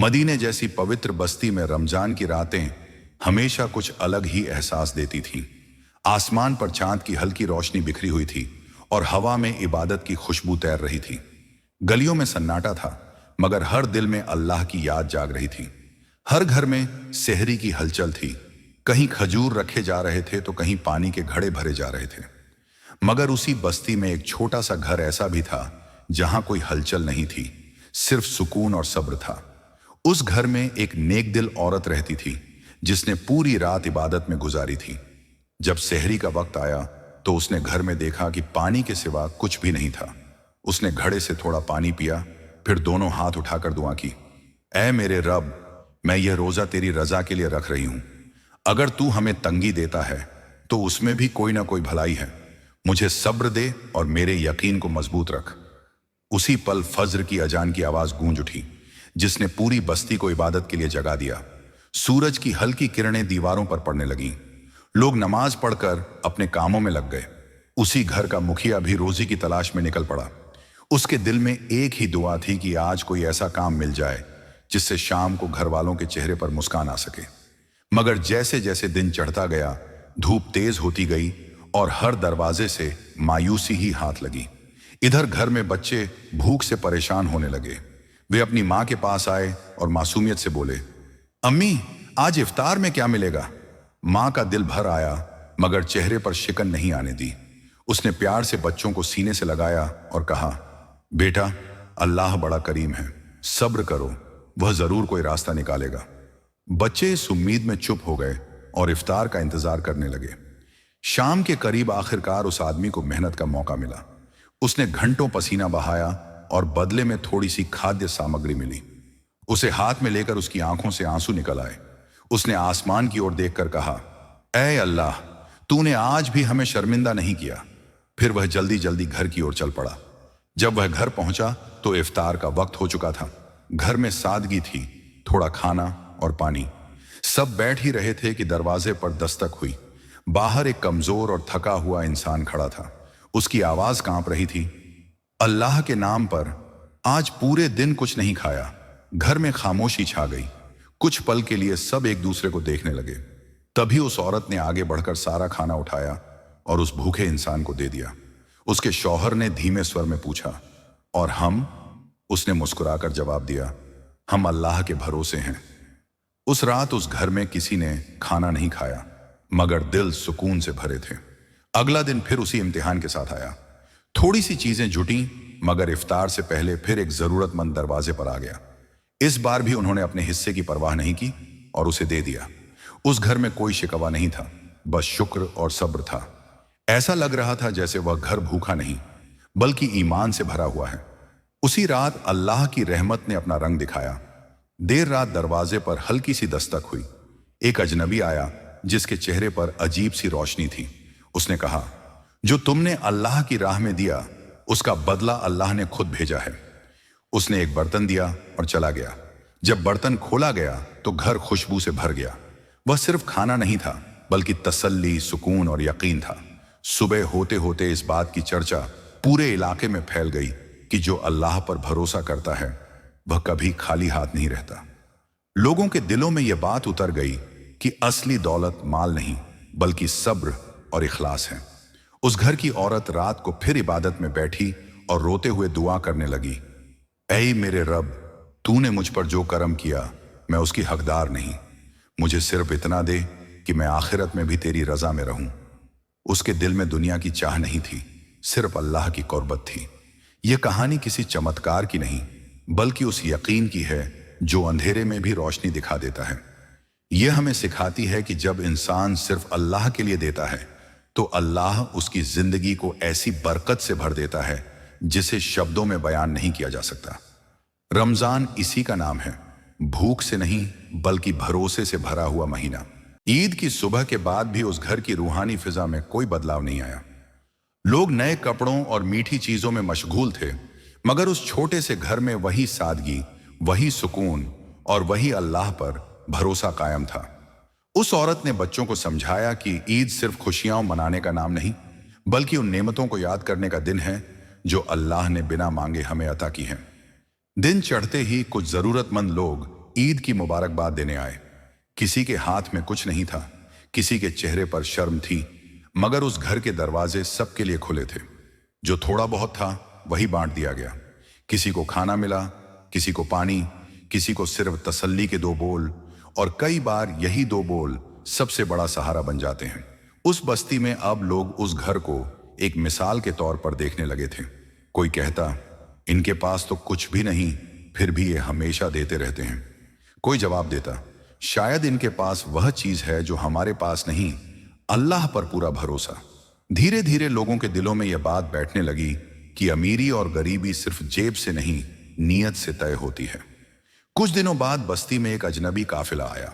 मदीने जैसी पवित्र बस्ती में रमजान की रातें हमेशा कुछ अलग ही एहसास देती थीं। आसमान पर चांद की हल्की रोशनी बिखरी हुई थी और हवा में इबादत की खुशबू तैर रही थी। गलियों में सन्नाटा था, मगर हर दिल में अल्लाह की याद जाग रही थी। हर घर में सेहरी की हलचल थी। कहीं खजूर रखे जा रहे थे तो कहीं पानी के घड़े भरे जा रहे थे। मगर उसी बस्ती में एक छोटा सा घर ऐसा भी था जहां कोई हलचल नहीं थी, सिर्फ सुकून और सब्र था। उस घर में एक नेक दिल औरत रहती थी जिसने पूरी रात इबादत में गुजारी थी। जब सेहरी का वक्त आया तो उसने घर में देखा कि पानी के सिवा कुछ भी नहीं था। उसने घड़े से थोड़ा पानी पिया, फिर दोनों हाथ उठाकर दुआ की, ऐ मेरे रब, मैं यह रोजा तेरी रजा के लिए रख रही हूं। अगर तू हमें तंगी देता है तो उसमें भी कोई ना कोई भलाई है। मुझे सब्र दे और मेरे यकीन को मजबूत रख। उसी पल फज्र की अजान की आवाज गूंज उठी, जिसने पूरी बस्ती को इबादत के लिए जगा दिया। सूरज की हल्की किरणें दीवारों पर पड़ने लगीं। लोग नमाज पढ़कर अपने कामों में लग गए। उसी घर का मुखिया भी रोजी की तलाश में निकल पड़ा। उसके दिल में एक ही दुआ थी कि आज कोई ऐसा काम मिल जाए जिससे शाम को घर वालों के चेहरे पर मुस्कान आ सके। मगर जैसे जैसे दिन चढ़ता गया, धूप तेज होती गई और हर दरवाजे से मायूसी ही हाथ लगी। इधर घर में बच्चे भूख से परेशान होने लगे। वे अपनी माँ के पास आए और मासूमियत से बोले, अम्मी, आज इफ्तार में क्या मिलेगा? माँ का दिल भर आया, मगर चेहरे पर शिकन नहीं आने दी। उसने प्यार से बच्चों को सीने से लगाया और कहा, बेटा, अल्लाह बड़ा करीम है, सब्र करो, वह जरूर कोई रास्ता निकालेगा। बच्चे इस उम्मीद में चुप हो गए और इफ्तार का इंतजार करने लगे। शाम के करीब आखिरकार उस आदमी को मेहनत का मौका मिला। उसने घंटों पसीना बहाया और बदले में थोड़ी सी खाद्य सामग्री मिली। उसे हाथ में लेकर उसकी आंखों से आंसू निकल आए। उसने आसमान की ओर देखकर कहा, ऐ अल्लाह, तूने आज भी हमें शर्मिंदा नहीं किया। फिर वह जल्दी जल्दी घर की ओर चल पड़ा। जब वह घर पहुंचा तो इफ्तार का वक्त हो चुका था। घर में सादगी थी, थोड़ा खाना और पानी। सब बैठ ही रहे थे कि दरवाजे पर दस्तक हुई। बाहर एक कमजोर और थका हुआ इंसान खड़ा था। उसकी आवाज कांप रही थी, अल्लाह के नाम पर आज पूरे दिन कुछ नहीं खाया। घर में खामोशी छा गई। कुछ पल के लिए सब एक दूसरे को देखने लगे। तभी उस औरत ने आगे बढ़कर सारा खाना उठाया और उस भूखे इंसान को दे दिया। उसके शौहर ने धीमे स्वर में पूछा, और हम? उसने मुस्कुराकर जवाब दिया, हम अल्लाह के भरोसे हैं। उस रात उस घर में किसी ने खाना नहीं खाया, मगर दिल सुकून से भरे थे। अगला दिन फिर उसी इम्तिहान के साथ आया। थोड़ी सी चीजें जुटी, मगर इफ्तार से पहले फिर एक जरूरतमंद दरवाजे पर आ गया। इस बार भी उन्होंने अपने हिस्से की परवाह नहीं की और उसे दे दिया। उस घर में कोई शिकवा नहीं था, बस शुक्र और सब्र था। ऐसा लग रहा था जैसे वह घर भूखा नहीं, बल्कि ईमान से भरा हुआ है। उसी रात अल्लाह की रहमत ने अपना रंग दिखाया। देर रात दरवाजे पर हल्की सी दस्तक हुई। एक अजनबी आया जिसके चेहरे पर अजीब सी रोशनी थी। उसने कहा, जो तुमने अल्लाह की राह में दिया उसका बदला अल्लाह ने खुद भेजा है। उसने एक बर्तन दिया और चला गया। जब बर्तन खोला गया तो घर खुशबू से भर गया। वह सिर्फ खाना नहीं था, बल्कि तसल्ली, सुकून और यकीन था। सुबह होते होते इस बात की चर्चा पूरे इलाके में फैल गई कि जो अल्लाह पर भरोसा करता है वह कभी खाली हाथ नहीं रहता। लोगों के दिलों में यह बात उतर गई कि असली दौलत माल नहीं, बल्कि सब्र और इखलास है। उस घर की औरत रात को फिर इबादत में बैठी और रोते हुए दुआ करने लगी, ऐ मेरे रब, तूने मुझ पर जो करम किया मैं उसकी हकदार नहीं। मुझे सिर्फ इतना दे कि मैं आखिरत में भी तेरी रजा में रहूं। उसके दिल में दुनिया की चाह नहीं थी, सिर्फ अल्लाह की कुर्बत थी। यह कहानी किसी चमत्कार की नहीं, बल्कि उस यकीन की है जो अंधेरे में भी रोशनी दिखा देता है। यह हमें सिखाती है कि जब इंसान सिर्फ अल्लाह के लिए देता है तो अल्लाह उसकी जिंदगी को ऐसी बरकत से भर देता है जिसे शब्दों में बयान नहीं किया जा सकता। रमजान इसी का नाम है, भूख से नहीं बल्कि भरोसे से भरा हुआ महीना। ईद की सुबह के बाद भी उस घर की रूहानी फिजा में कोई बदलाव नहीं आया। लोग नए कपड़ों और मीठी चीजों में मशगूल थे, मगर उस छोटे से घर में वही सादगी, वही सुकून और वही अल्लाह पर भरोसा कायम था। उस औरत ने बच्चों को समझाया कि ईद सिर्फ खुशियां मनाने का नाम नहीं, बल्कि उन नेमतों को याद करने का दिन है जो अल्लाह ने बिना मांगे हमें अता की हैं। दिन चढ़ते ही कुछ जरूरतमंद लोग ईद की मुबारकबाद देने आए। किसी के हाथ में कुछ नहीं था, किसी के चेहरे पर शर्म थी, मगर उस घर के दरवाजे सबके लिए खुले थे। जो थोड़ा बहुत था वही बांट दिया गया। किसी को खाना मिला, किसी को पानी, किसी को सिर्फ तसल्ली के 2 बोल, और कई बार यही 2 बोल सबसे बड़ा सहारा बन जाते हैं। उस बस्ती में अब लोग उस घर को एक मिसाल के तौर पर देखने लगे थे। कोई कहता, इनके पास तो कुछ भी नहीं, फिर भी ये हमेशा देते रहते हैं। कोई जवाब देता, शायद इनके पास वह चीज है जो हमारे पास नहीं, अल्लाह पर पूरा भरोसा। धीरे धीरे लोगों के दिलों में यह बात बैठने लगी कि अमीरी और गरीबी सिर्फ जेब से नहीं, नीयत से तय होती है। कुछ दिनों बाद बस्ती में एक अजनबी काफिला आया।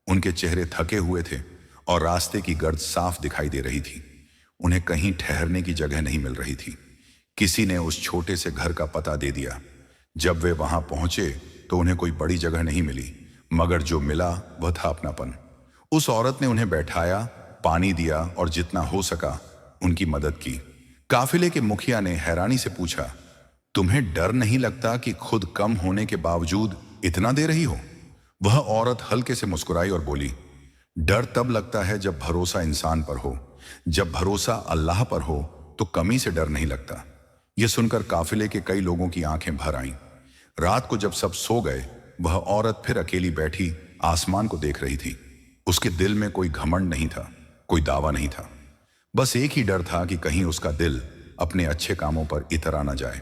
उनके चेहरे थके हुए थे और रास्ते की गर्द साफ दिखाई दे रही थी। उन्हें कहीं ठहरने की जगह नहीं मिल रही थी। किसी ने उस छोटे से घर का पता दे दिया। जब वे वहां पहुंचे तो उन्हें कोई बड़ी जगह नहीं मिली, मगर जो मिला वह था अपनापन। उस औरत ने उन्हें बैठाया, पानी दिया और जितना हो सका उनकी मदद की। काफिले के मुखिया ने हैरानी से पूछा, तुम्हें डर नहीं लगता कि खुद कम होने के बावजूद इतना दे रही हो? वह औरत हल्के से मुस्कुराई और बोली, डर तब लगता है जब भरोसा इंसान पर हो। जब भरोसा अल्लाह पर हो तो कमी से डर नहीं लगता। यह सुनकर काफिले के कई लोगों की आंखें भर आईं। रात को जब सब सो गए, वह औरत फिर अकेली बैठी आसमान को देख रही थी। उसके दिल में कोई घमंड नहीं था, कोई दावा नहीं था। बस एक ही डर था कि कहीं उसका दिल अपने अच्छे कामों पर इतरा न जाए।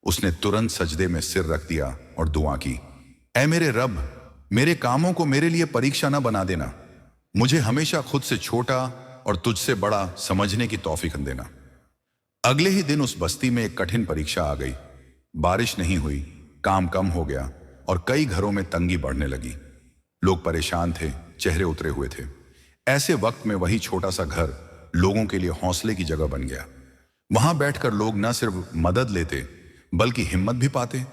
उसने तुरंत सजदे में सिर रख दिया और दुआ की, ऐ मेरे रब, मेरे कामों को मेरे लिए परीक्षा न बना देना। मुझे हमेशा खुद से छोटा और तुझसे बड़ा समझने की तौफीक देना। अगले ही दिन उस बस्ती में एक कठिन परीक्षा आ गई। बारिश नहीं हुई, काम कम हो गया और कई घरों में तंगी बढ़ने लगी। लोग परेशान थे, चेहरे उतरे हुए थे। ऐसे वक्त में वही छोटा सा घर लोगों के लिए हौसले की जगह बन गया। वहां बैठकर लोग न सिर्फ मदद लेते बल्कि हिम्मत भी पाते।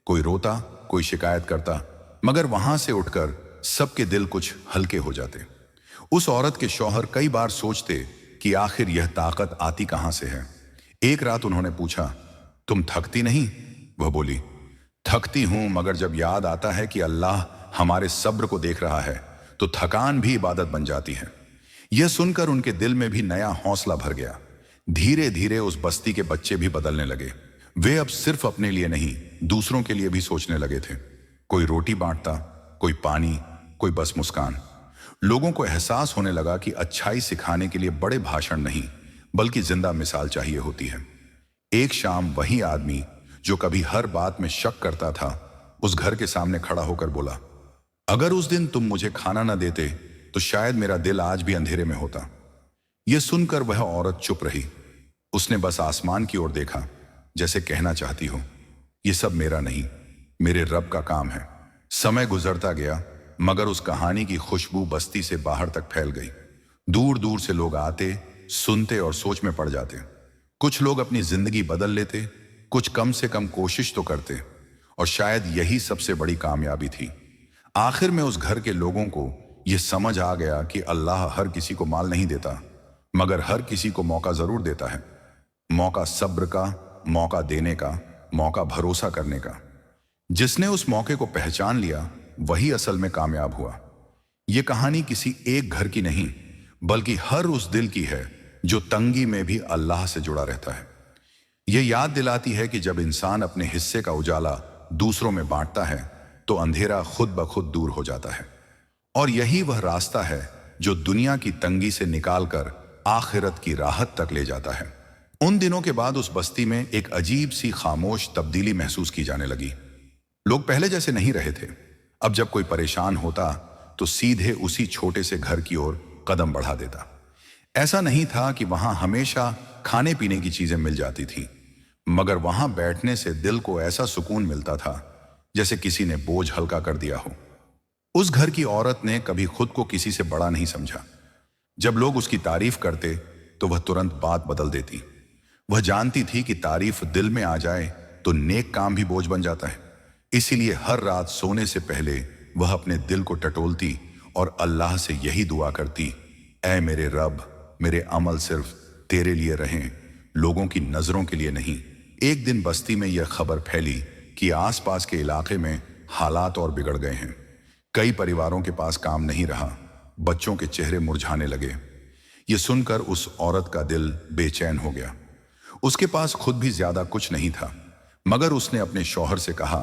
कोई रोता, कोई शिकायत करता, मगर वहां से उठकर सबके दिल कुछ हल्के हो जाते। उस औरत के शौहर कई बार सोचते कि आखिर यह ताकत आती कहां से है। एक रात उन्होंने पूछा, तुम थकती नहीं? वह बोली, थकती हूं, मगर जब याद आता है कि अल्लाह हमारे सब्र को देख रहा है तो थकान भी इबादत बन जाती है। यह सुनकर उनके दिल में भी नया हौसला भर गया। धीरे धीरे उस बस्ती के बच्चे भी बदलने लगे। वे अब सिर्फ अपने लिए नहीं, दूसरों के लिए भी सोचने लगे थे। कोई रोटी बांटता, कोई पानी, कोई बस मुस्कान। लोगों को एहसास होने लगा कि अच्छाई सिखाने के लिए बड़े भाषण नहीं बल्कि जिंदा मिसाल चाहिए होती है। एक शाम वही आदमी जो कभी हर बात में शक करता था, उस घर के सामने खड़ा होकर बोला, अगर उस दिन तुम मुझे खाना न देते तो शायद मेरा दिल आज भी अंधेरे में होता। यह सुनकर वह औरत चुप रही। उसने बस आसमान की ओर देखा, जैसे कहना चाहती हो, यह सब मेरा नहीं, मेरे रब का काम है। समय गुजरता गया, मगर उस कहानी की खुशबू बस्ती से बाहर तक फैल गई। दूर दूर से लोग आते, सुनते और सोच में पड़ जाते। कुछ लोग अपनी जिंदगी बदल लेते, कुछ कम से कम कोशिश तो करते, और शायद यही सबसे बड़ी कामयाबी थी। आखिर में उस घर के लोगों को यह समझ आ गया कि अल्लाह हर किसी को माल नहीं देता, मगर हर किसी को मौका जरूर देता है। मौका सब्र का, मौका देने का, मौका भरोसा करने का। जिसने उस मौके को पहचान लिया वही असल में कामयाब हुआ। यह कहानी किसी एक घर की नहीं बल्कि हर उस दिल की है जो तंगी में भी अल्लाह से जुड़ा रहता है। यह याद दिलाती है कि जब इंसान अपने हिस्से का उजाला दूसरों में बांटता है तो अंधेरा खुद ब खुद दूर हो जाता है। और यही वह रास्ता है जो दुनिया की तंगी से निकालकर आखिरत की राहत तक ले जाता है। उन दिनों के बाद उस बस्ती में एक अजीब सी खामोश तब्दीली महसूस की जाने लगी। लोग पहले जैसे नहीं रहे थे। अब जब कोई परेशान होता तो सीधे उसी छोटे से घर की ओर कदम बढ़ा देता। ऐसा नहीं था कि वहां हमेशा खाने पीने की चीजें मिल जाती थी, मगर वहां बैठने से दिल को ऐसा सुकून मिलता था जैसे किसी ने बोझ हल्का कर दिया हो। उस घर की औरत ने कभी खुद को किसी से बड़ा नहीं समझा। जब लोग उसकी तारीफ करते तो वह तुरंत बात बदल देती। वह जानती थी कि तारीफ दिल में आ जाए तो नेक काम भी बोझ बन जाता है। इसीलिए हर रात सोने से पहले वह अपने दिल को टटोलती और अल्लाह से यही दुआ करती, ऐ मेरे रब, मेरे अमल सिर्फ तेरे लिए रहें, लोगों की नजरों के लिए नहीं। एक दिन बस्ती में यह खबर फैली कि आसपास के इलाके में हालात और बिगड़ गए हैं। कई परिवारों के पास काम नहीं रहा, बच्चों के चेहरे मुरझाने लगे। ये सुनकर उस औरत का दिल बेचैन हो गया। उसके पास खुद भी ज्यादा कुछ नहीं था, मगर उसने अपने शौहर से कहा,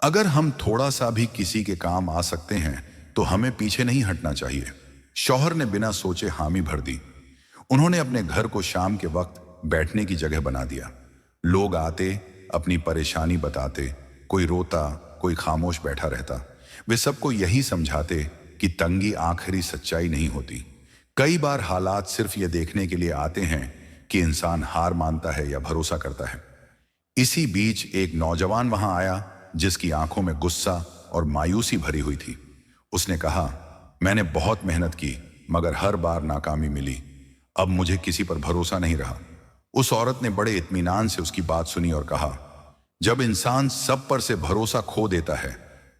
अगर हम थोड़ा सा भी किसी के काम आ सकते हैं तो हमें पीछे नहीं हटना चाहिए। शौहर ने बिना सोचे हामी भर दी। उन्होंने अपने घर को शाम के वक्त बैठने की जगह बना दिया। लोग आते, अपनी परेशानी बताते, कोई रोता, कोई खामोश बैठा रहता। वे सबको यही समझाते कि तंगी आखिरी सच्चाई नहीं होती। कई बार हालात सिर्फ ये देखने के लिए आते हैं कि इंसान हार मानता है या भरोसा करता है। इसी बीच एक नौजवान वहां आया जिसकी आंखों में गुस्सा और मायूसी भरी हुई थी। उसने कहा, मैंने बहुत मेहनत की मगर हर बार नाकामी मिली। अब मुझे किसी पर भरोसा नहीं रहा। उस औरत ने बड़े इत्मीनान से उसकी बात सुनी और कहा, जब इंसान सब पर से भरोसा खो देता है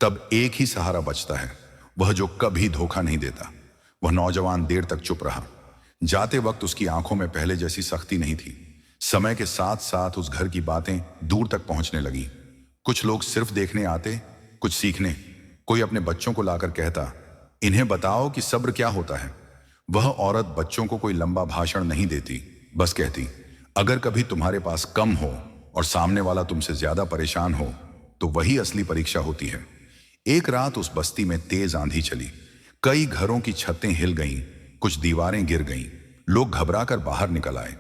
तब एक ही सहारा बचता है, वह जो कभी धोखा नहीं देता। वह नौजवान देर तक चुप रहा। जाते वक्त उसकी आंखों में पहले जैसी सख्ती नहीं थी। समय के साथ साथ उस घर की बातें दूर तक पहुंचने लगी। कुछ लोग सिर्फ देखने आते, कुछ सीखने। कोई अपने बच्चों को लाकर कहता, इन्हें बताओ कि सब्र क्या होता है। वह औरत बच्चों को कोई लंबा भाषण नहीं देती, बस कहती, अगर कभी तुम्हारे पास कम हो और सामने वाला तुमसे ज्यादा परेशान हो तो वही असली परीक्षा होती है। एक रात उस बस्ती में तेज आंधी चली। कई घरों की छतें हिल गईं, कुछ दीवारें गिर गईं। लोग घबराकर बाहर निकल आए।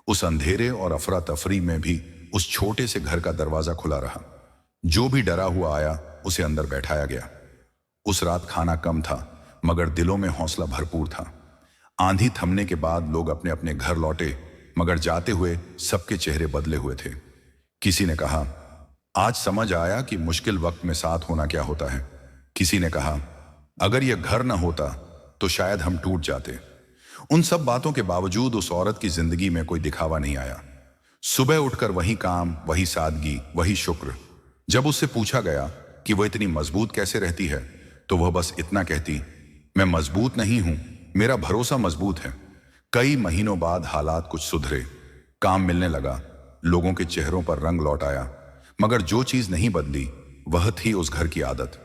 उस अंधेरे और अफरा तफरी में भी उस छोटे से घर का दरवाजा खुला रहा। जो भी डरा हुआ आया उसे अंदर बैठाया गया। उस रात खाना कम था मगर दिलों में हौसला भरपूर था। आंधी थमने के बाद लोग अपने अपने घर लौटे, मगर जाते हुए सबके चेहरे बदले हुए थे। किसी ने कहा, आज समझ आया कि मुश्किल वक्त में साथ होना क्या होता है। किसी ने कहा, अगर यह घर न होता तो शायद हम टूट जाते। उन सब बातों के बावजूद उस औरत की जिंदगी में कोई दिखावा नहीं आया। सुबह उठकर वही काम, वही सादगी, वही शुक्र। जब उससे पूछा गया कि वह इतनी मजबूत कैसे रहती है तो वह बस इतना कहती, मैं मजबूत नहीं हूं, मेरा भरोसा मजबूत है। कई महीनों बाद हालात कुछ सुधरे, काम मिलने लगा, लोगों के चेहरों पर रंग लौट आया, मगर जो चीज नहीं बदली वह थी उस घर की आदत,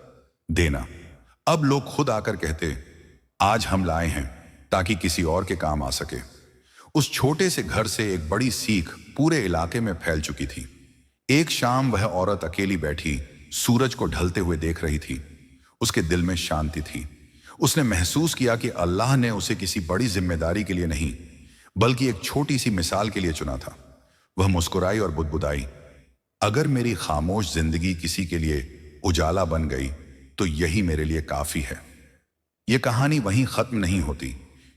देना। अब लोग खुद आकर कहते, आज हम लाए हैं ताकि किसी और के काम आ सके। उस छोटे से घर से एक बड़ी सीख पूरे इलाके में फैल चुकी थी। एक शाम वह औरत अकेली बैठी सूरज को ढलते हुए देख रही थी। उसके दिल में शांति थी। उसने महसूस किया कि अल्लाह ने उसे किसी बड़ी जिम्मेदारी के लिए नहीं बल्कि एक छोटी सी मिसाल के लिए चुना था। वह मुस्कुराई और बुदबुदाई, अगर मेरी खामोश जिंदगी किसी के लिए उजाला बन गई तो यही मेरे लिए काफी है। यह कहानी वहीं खत्म नहीं होती,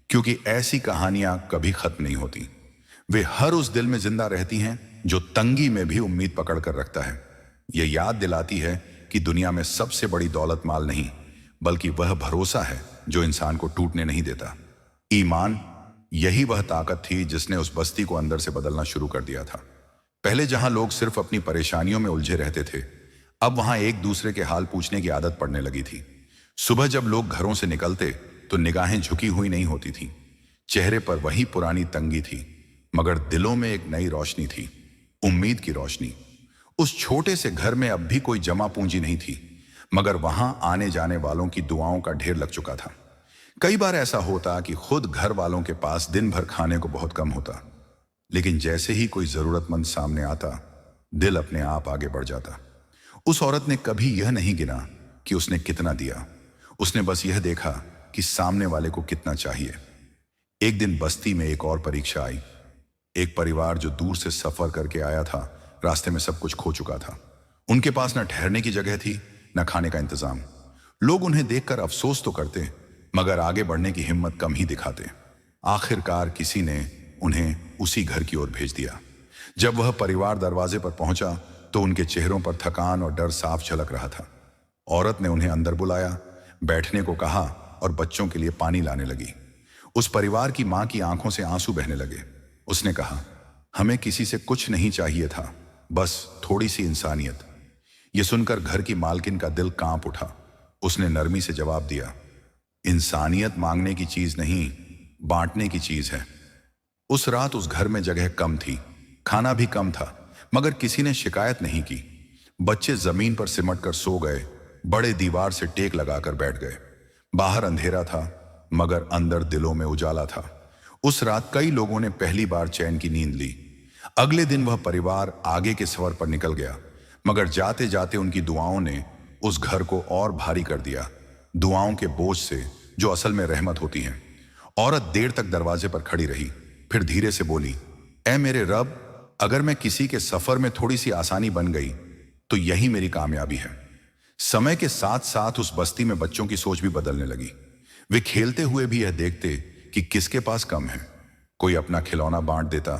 क्योंकि ऐसी कहानियां कभी खत्म नहीं होती। वे हर उस दिल में जिंदा रहती हैं जो तंगी में भी उम्मीद पकड़ कर रखता है। यह याद दिलाती है कि दुनिया में सबसे बड़ी दौलत माल नहीं बल्कि वह भरोसा है जो इंसान को टूटने नहीं देता। ईमान, यही वह ताकत थी जिसने उस बस्ती को अंदर से बदलना शुरू कर दिया था। पहले जहां लोग सिर्फ अपनी परेशानियों में उलझे रहते थे, अब वहां एक दूसरे के हाल पूछने की आदत पड़ने लगी थी। सुबह जब लोग घरों से निकलते तो निगाहें झुकी हुई नहीं होती थी। चेहरे पर वही पुरानी तंगी थी, मगर दिलों में एक नई रोशनी थी, उम्मीद की रोशनी। उस छोटे से घर में अब भी कोई जमा पूंजी नहीं थी, मगर वहां आने जाने वालों की दुआओं का ढेर लग चुका था। कई बार ऐसा होता कि खुद घर वालों के पास दिन भर खाने को बहुत कम होता, लेकिन जैसे ही कोई जरूरतमंद सामने आता, दिल अपने आप आगे बढ़ जाता। उस औरत ने कभी यह नहीं गिना कि उसने कितना दिया, उसने बस यह देखा कि सामने वाले को कितना चाहिए। एक दिन बस्ती में एक और परीक्षा आई। एक परिवार जो दूर से सफर करके आया था, रास्ते में सब कुछ खो चुका था। उनके पास न ठहरने की जगह थी, न खाने का इंतजाम। लोग उन्हें देखकर अफसोस तो करते, मगर आगे बढ़ने की हिम्मत कम ही दिखाते। आखिरकार किसी ने उन्हें उसी घर की ओर भेज दिया। जब वह परिवार दरवाजे पर पहुंचा तो उनके चेहरों पर थकान और डर साफ झलक रहा था। औरत ने उन्हें अंदर बुलाया, बैठने को कहा और बच्चों के लिए पानी लाने लगी। उस परिवार की मां की आंखों से आंसू बहने लगे। उसने कहा, हमें किसी से कुछ नहीं चाहिए था, बस थोड़ी सी इंसानियत। यह सुनकर घर की मालकिन का दिल कांप उठा। उसने नरमी से जवाब दिया, इंसानियत मांगने की चीज नहीं, बांटने की चीज है। उस रात उस घर में जगह कम थी, खाना भी कम था, मगर किसी ने शिकायत नहीं की। बच्चे जमीन पर सिमट कर सो गए, बड़े दीवार से टेक लगाकर बैठ गए। बाहर अंधेरा था मगर अंदर दिलों में उजाला था। उस रात कई लोगों ने पहली बार चैन की नींद ली। अगले दिन वह परिवार आगे के सफर पर निकल गया, मगर जाते जाते उनकी दुआओं ने उस घर को और भारी कर दिया, दुआओं के बोझ से जो असल में रहमत होती हैं। औरत देर तक दरवाजे पर खड़ी रही, फिर धीरे से बोली, ऐ मेरे रब, अगर मैं किसी के सफर में थोड़ी सी आसानी बन गई तो यही मेरी कामयाबी है। समय के साथ साथ उस बस्ती में बच्चों की सोच भी बदलने लगी। वे खेलते हुए भी यह देखते कि किसके पास कम है। कोई अपना खिलौना बांट देता,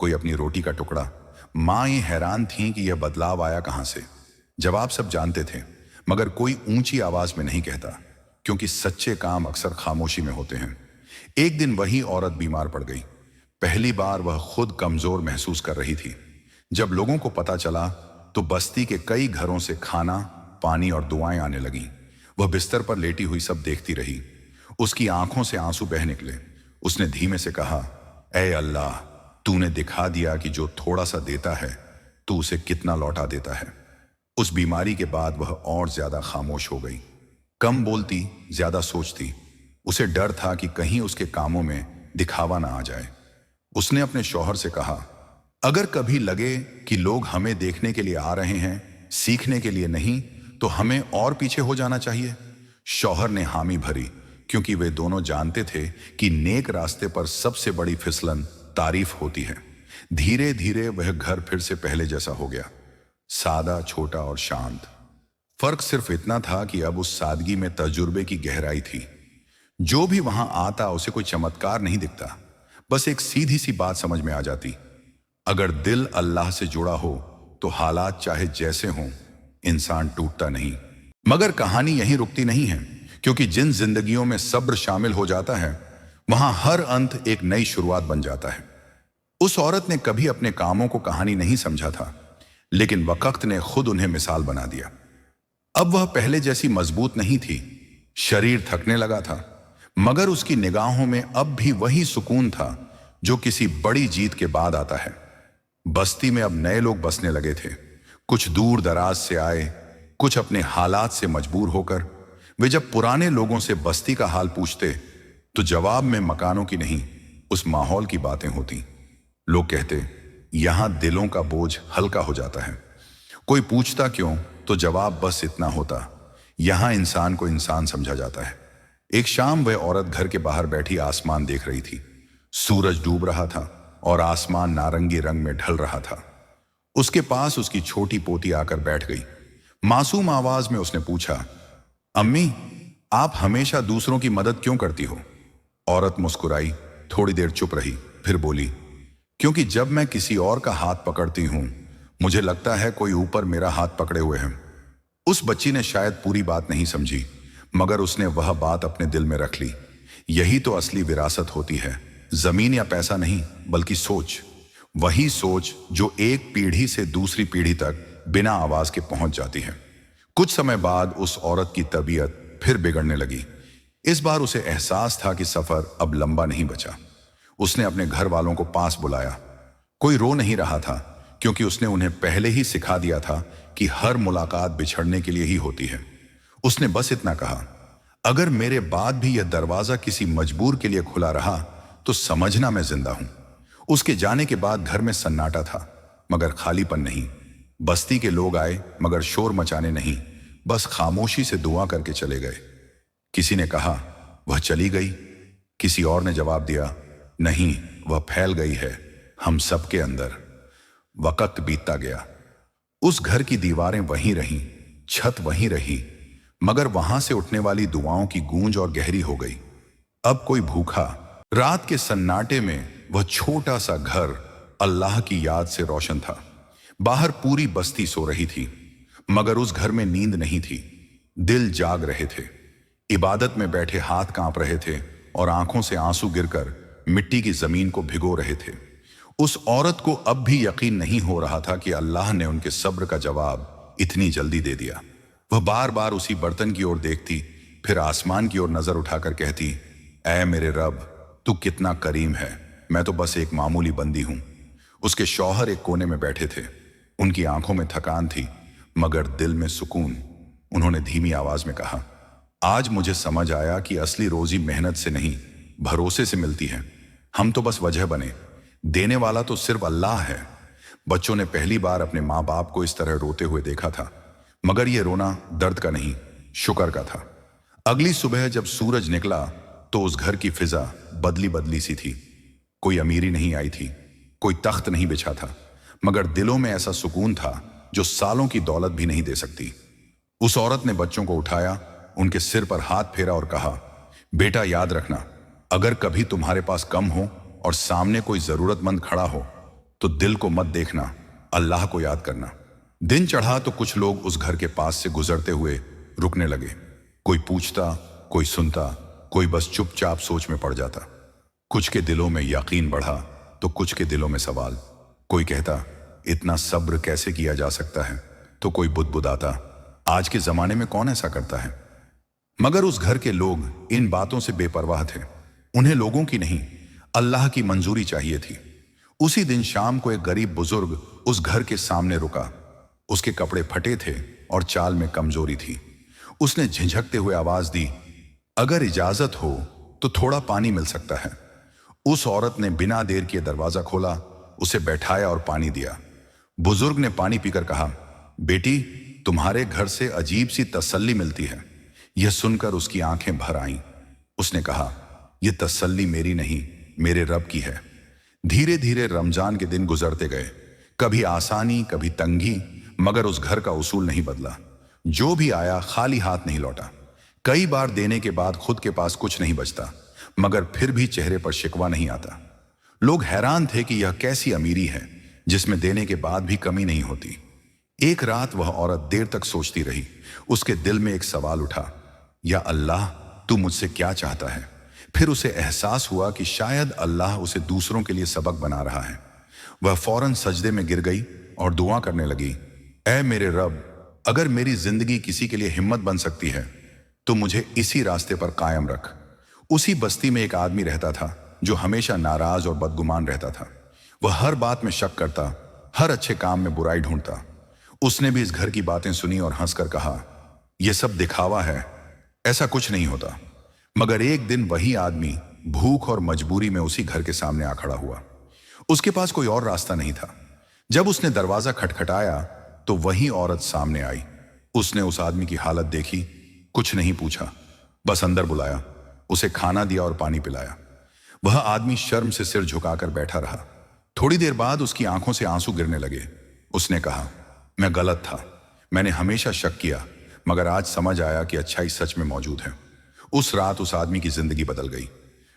कोई अपनी रोटी का टुकड़ा। माँ ये हैरान थीं कि यह बदलाव आया कहां से। जवाब सब जानते थे, मगर कोई ऊंची आवाज में नहीं कहता, क्योंकि सच्चे काम अक्सर खामोशी में होते हैं। एक दिन वही औरत बीमार पड़ गई। पहली बार वह खुद कमजोर महसूस कर रही थी। जब लोगों को पता चला तो बस्ती के कई घरों से खाना, पानी और दुआएं आने लगीं। वह बिस्तर पर लेटी हुई सब देखती रही। उसकी आंखों से आंसू बह निकले। उसने धीमे से कहा, ऐ अल्लाह, तूने दिखा दिया कि जो थोड़ा सा देता है तू उसे कितना लौटा देता है। उस बीमारी के बाद वह और ज्यादा खामोश हो गई। कम बोलती, ज्यादा सोचती। उसे डर था कि कहीं उसके कामों में दिखावा ना आ जाए। उसने अपने शौहर से कहा, अगर कभी लगे कि लोग हमें देखने के लिए आ रहे हैं, सीखने के लिए नहीं, तो हमें और पीछे हो जाना चाहिए। शौहर ने हामी भरी, क्योंकि वे दोनों जानते थे कि नेक रास्ते पर सबसे बड़ी फिसलन तारीफ होती है। धीरे धीरे वह घर फिर से पहले जैसा हो गया, सादा, छोटा और शांत। फर्क सिर्फ इतना था कि अब उस सादगी में तजुर्बे की गहराई थी। जो भी वहां आता उसे कोई चमत्कार नहीं दिखता, बस एक सीधी सी बात समझ में आ जाती, अगर दिल अल्लाह से जुड़ा हो तो हालात चाहे जैसे हों, इंसान टूटता नहीं। मगर कहानी यहीं रुकती नहीं है, क्योंकि जिन जिंदगियों में सब्र शामिल हो जाता है वहां हर अंत एक नई शुरुआत बन जाता है। उस औरत ने कभी अपने कामों को कहानी नहीं समझा था, लेकिन वक्त ने खुद उन्हें मिसाल बना दिया। अब वह पहले जैसी मजबूत नहीं थी, शरीर थकने लगा था, मगर उसकी निगाहों में अब भी वही सुकून था जो किसी बड़ी जीत के बाद आता है। बस्ती में अब नए लोग बसने लगे थे। कुछ दूर दराज से आए, कुछ अपने हालात से मजबूर होकर। वे जब पुराने लोगों से बस्ती का हाल पूछते तो जवाब में मकानों की नहीं, उस माहौल की बातें होती। लोग कहते, यहां दिलों का बोझ हल्का हो जाता है। कोई पूछता क्यों, तो जवाब बस इतना होता, यहां इंसान को इंसान समझा जाता है। एक शाम वह औरत घर के बाहर बैठी आसमान देख रही थी। सूरज डूब रहा था और आसमान नारंगी रंग में ढल रहा था। उसके पास उसकी छोटी पोती आकर बैठ गई। मासूम आवाज में उसने पूछा, अम्मी, आप हमेशा दूसरों की मदद क्यों करती हो? औरत मुस्कुराई, थोड़ी देर चुप रही, फिर बोली, क्योंकि जब मैं किसी और का हाथ पकड़ती हूं मुझे लगता है कोई ऊपर मेरा हाथ पकड़े हुए हैं। उस बच्ची ने शायद पूरी बात नहीं समझी, मगर उसने वह बात अपने दिल में रख ली। यही तो असली विरासत होती है, जमीन या पैसा नहीं, बल्कि सोच। वही सोच जो एक पीढ़ी से दूसरी पीढ़ी तक बिना आवाज के पहुंच जाती है। कुछ समय बाद उस औरत की तबीयत फिर बिगड़ने लगी। इस बार उसे एहसास था कि सफर अब लंबा नहीं बचा। उसने अपने घर वालों को पास बुलाया। कोई रो नहीं रहा था, क्योंकि उसने उन्हें पहले ही सिखा दिया था कि हर मुलाकात बिछड़ने के लिए ही होती है। उसने बस इतना कहा, अगर मेरे बाद भी यह दरवाजा किसी मजबूर के लिए खुला रहा तो समझना मैं जिंदा हूं। उसके जाने के बाद घर में सन्नाटा था, मगर खालीपन नहीं। बस्ती के लोग आए, मगर शोर मचाने नहीं, बस खामोशी से दुआ करके चले गए। किसी ने कहा, वह चली गई। किसी और ने जवाब दिया, नहीं, वह फैल गई है हम सबके अंदर। वक्त बीतता गया। उस घर की दीवारें वहीं रहीं, छत वहीं रही, मगर वहां से उठने वाली दुआओं की गूंज और गहरी हो गई। अब कोई भूखा। रात के सन्नाटे में वह छोटा सा घर अल्लाह की याद से रोशन था। बाहर पूरी बस्ती सो रही थी, मगर उस घर में नींद नहीं थी। दिल जाग रहे थे, इबादत में बैठे हाथ कांप रहे थे और आंखों से आंसू गिरकर मिट्टी की जमीन को भिगो रहे थे। उस औरत को अब भी यकीन नहीं हो रहा था कि अल्लाह ने उनके सब्र का जवाब इतनी जल्दी दे दिया। वह बार बार उसी बर्तन की ओर देखती, फिर आसमान की ओर नजर उठाकर कहती, ऐ मेरे रब, तू कितना करीम है, मैं तो बस एक मामूली बंदी हूं। उसके शौहर एक कोने में बैठे थे। उनकी आंखों में थकान थी, मगर दिल में सुकून। उन्होंने धीमी आवाज में कहा, आज मुझे समझ आया कि असली रोजी मेहनत से नहीं, भरोसे से मिलती है। हम तो बस वजह बने, देने वाला तो सिर्फ अल्लाह है। बच्चों ने पहली बार अपने माँ बाप को इस तरह रोते हुए देखा था, मगर यह रोना दर्द का नहीं, शुक्र का था। अगली सुबह जब सूरज निकला तो उस घर की फिजा बदली बदली सी थी। कोई अमीरी नहीं आई थी, कोई तख्त नहीं बिछा था, मगर दिलों में ऐसा सुकून था जो सालों की दौलत भी नहीं दे सकती। उस औरत ने बच्चों को उठाया, उनके सिर पर हाथ फेरा और कहा, बेटा याद रखना, अगर कभी तुम्हारे पास कम हो और सामने कोई जरूरतमंद खड़ा हो तो दिल को मत देखना, अल्लाह को याद करना। दिन चढ़ा तो कुछ लोग उस घर के पास से गुजरते हुए रुकने लगे। कोई पूछता, कोई सुनता, कोई बस चुपचाप सोच में पड़ जाता। कुछ के दिलों में यकीन बढ़ा तो कुछ के दिलों में सवाल। कोई कहता, इतना सब्र कैसे किया जा सकता है, तो कोई बुदबुदाता, आज के जमाने में कौन ऐसा करता है। मगर उस घर के लोग इन बातों से बेपरवाह थे। उन्हें लोगों की नहीं, अल्लाह की मंजूरी चाहिए थी। उसी दिन शाम को एक गरीब बुजुर्ग उस घर के सामने रुका। उसके कपड़े फटे थे और चाल में कमजोरी थी। उसने झिझकते हुए आवाज दी, अगर इजाजत हो तो थोड़ा पानी मिल सकता है। उस औरत ने बिना देर किए दरवाजा खोला, उसे बैठाया और पानी दिया। बुजुर्ग ने पानी पीकर कहा, बेटी तुम्हारे घर से अजीब सी तसल्ली मिलती है। यह सुनकर उसकी आंखें भर आईं। उसने कहा, यह तसल्ली मेरी नहीं, मेरे रब की है। धीरे धीरे रमजान के दिन गुजरते गए, कभी आसानी कभी तंगी, मगर उस घर का उसूल नहीं बदला। जो भी आया खाली हाथ नहीं लौटा। कई बार देने के बाद खुद के पास कुछ नहीं बचता, मगर फिर भी चेहरे पर शिकवा नहीं आता। लोग हैरान थे कि यह कैसी अमीरी है जिसमें देने के बाद भी कमी नहीं होती। एक रात वह औरत देर तक सोचती रही। उसके दिल में एक सवाल उठा, या अल्लाह तू मुझसे क्या चाहता है। फिर उसे एहसास हुआ कि शायद अल्लाह उसे दूसरों के लिए सबक बना रहा है। वह फौरन सजदे में गिर गई और दुआ करने लगी, ऐ मेरे रब, अगर मेरी जिंदगी किसी के लिए हिम्मत बन सकती है तो मुझे इसी रास्ते पर कायम रख। उसी बस्ती में एक आदमी रहता था जो हमेशा नाराज और बदगुमान रहता था। वह हर बात में शक करता, हर अच्छे काम में बुराई ढूंढता। उसने भी इस घर की बातें सुनी और हंसकर कहा, यह सब दिखावा है, ऐसा कुछ नहीं होता। मगर एक दिन वही आदमी भूख और मजबूरी में उसी घर के सामने आ खड़ा हुआ। उसके पास कोई और रास्ता नहीं था। जब उसने दरवाजा खटखटाया तो वही औरत सामने आई। उसने उस आदमी की हालत देखी, कुछ नहीं पूछा, बस अंदर बुलाया, उसे खाना दिया और पानी पिलाया। वह आदमी शर्म से सिर झुकाकर बैठा रहा। थोड़ी देर बाद उसकी आंखों से आंसू गिरने लगे। उसने कहा, मैं गलत था, मैंने हमेशा शक किया, मगर आज समझ आया कि अच्छाई सच में मौजूद है। उस रात उस आदमी की जिंदगी बदल गई।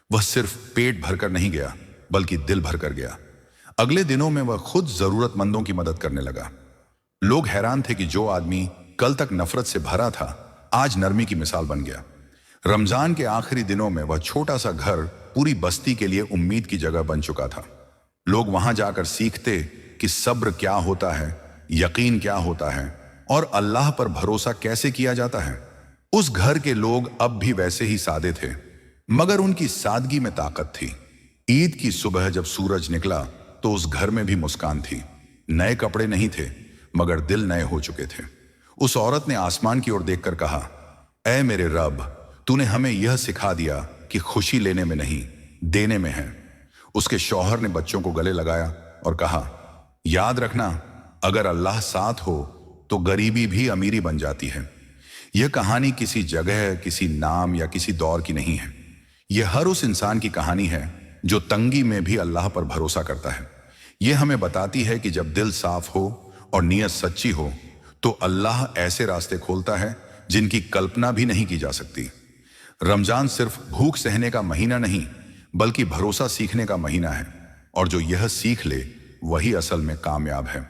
वह सिर्फ पेट भरकर नहीं गया, बल्कि दिल भरकर गया। अगले दिनों में वह खुद जरूरतमंदों की मदद करने लगा। लोग हैरान थे कि जो आदमी कल तक नफरत से भरा था, आज नरमी की मिसाल बन गया। रमजान के आखिरी दिनों में वह छोटा सा घर पूरी बस्ती के लिए उम्मीद की जगह बन चुका था। लोग वहां जाकर सीखते कि सब्र क्या होता है, यकीन क्या होता है और अल्लाह पर भरोसा कैसे किया जाता है। उस घर के लोग अब भी वैसे ही सादे थे, मगर उनकी सादगी में ताकत थी। ईद की सुबह जब सूरज निकला तो उस घर में भी मुस्कान थी। नए कपड़े नहीं थे, मगर दिल नए हो चुके थे। उस औरत ने आसमान की ओर देखकर कहा, ऐ मेरे रब, तूने हमें यह सिखा दिया कि खुशी लेने में नहीं, देने में है। उसके शौहर ने बच्चों को गले लगाया और कहा, याद रखना, अगर अल्लाह साथ हो तो गरीबी भी अमीरी बन जाती है। यह कहानी किसी जगह, किसी नाम या किसी दौर की नहीं है। यह हर उस इंसान की कहानी है जो तंगी में भी अल्लाह पर भरोसा करता है। यह हमें बताती है कि जब दिल साफ हो और नीयत सच्ची हो तो अल्लाह ऐसे रास्ते खोलता है जिनकी कल्पना भी नहीं की जा सकती। रमजान सिर्फ भूख सहने का महीना नहीं, बल्कि भरोसा सीखने का महीना है, और जो यह सीख ले वही असल में कामयाब है।